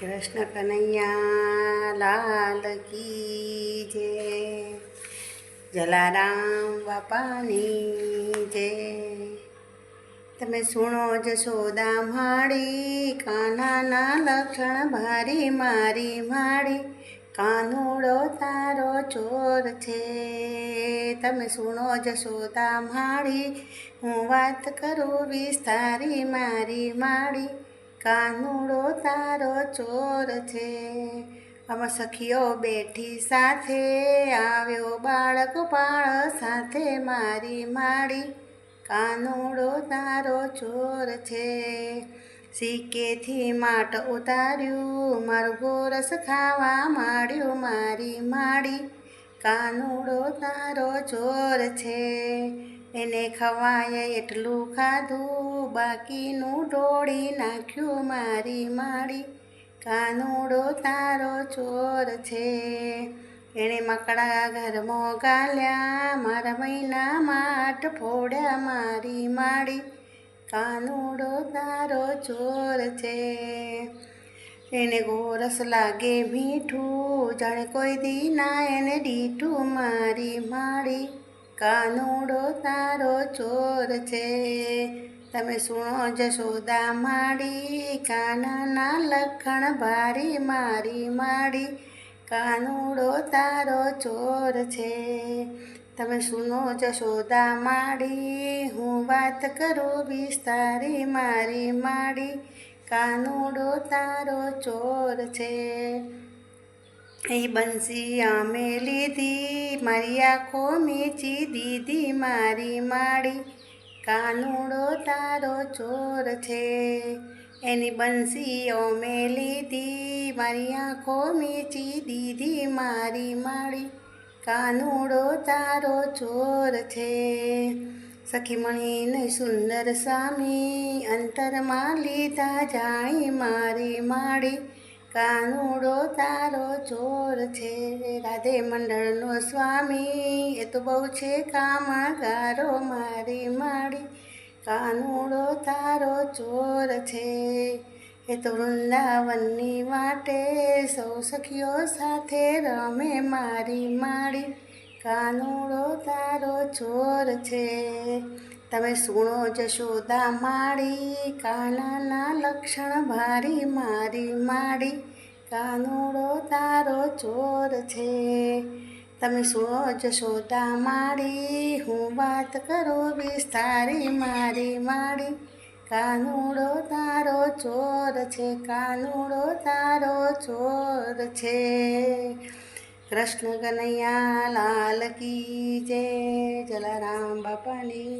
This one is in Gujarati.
કૃષ્ણ કનૈયા લાલ કી જય, જલારામ બાપાની જય। તમે સુણો જશોદા માડી, કાનાના લક્ષણ ભારી મારી માડી, કાનુડો તારો ચોર છે। તમે સુણો જશોદા માડી, હું વાત કરું વિસ્તારી મારી માડી, કાનુડો તારો ચોર છે। આમ સખીઓ બેઠી સાથે, આવ્યો બાળક બાળ સાથે મારી માડી, કાનુડો તારો ચોર છે। સિક્કેથી માટ ઉતાર્યું, મારું ગોરસ ખાવા માંડ્યું મારી માડી, કાનુડો તારો ચોર છે। એને ખવાય એટલું ખાધું, બાકીનું ઢોળી નાખ્યું મારી માડી, કાનુડો તારો ચોર છે। એણે મકડા ઘરમાં ગાલ્યા, મારા મહિના માટ ફોડ્યા મારી માડી, કાનુડો તારો ચોર છે। એને ગોરસ લાગે મીઠું, જાણે કોઈ દી ના એને દીઠું મારી માડી, કાનુડો તારો ચોર છે। તમે સુણો જશોદા માડી, કાનાના લખણ ભારી મારી માડી, કાનુડો તારો ચોર છે। તમે સુનો જશોદા માડી, હું વાત કરું વિસ્તારી મારી માડી, કાનુડો તારો ચોર છે। એ બંસી અમે લીધી, મારી આંખો મીચી દીધી મારી માડી, કાનુડો તારો ચોર છે। એની બંસીઓ મેં લીધી, મારી આંખો મીચી દીધી મારી માડી, કાનુડો તારો ચોર છે। સખીમણીને સુંદર સ્વામી, અંતરમાં લીધા જાણી મારી માડી, કાનુડો તારો ચોર છે। રાધે મંડળનો સ્વામી, એ તો બહુ છે કામગારો મારી માડી, કાનુડો તારો ચોર છે। એ તો વૃંદાવનની વાટે, સૌ સખીઓ સાથે રમે મારી માડી, કાનુડો તારો ચોર છે। તમે સુણો જશોદા માડી, કાનાના લક્ષણ ભારી મારી માડી, કાનુડો તારો ચોર છે। તમે સુણો જશોદા માડી, હું વાત કરું વિસ્તારી મારી માડી, કાનુડો તારો ચોર છે, કાનુડો તારો ચોર છે। કૃષ્ણ કનૈયા લાલ કી જય, જલારામ બાપાની।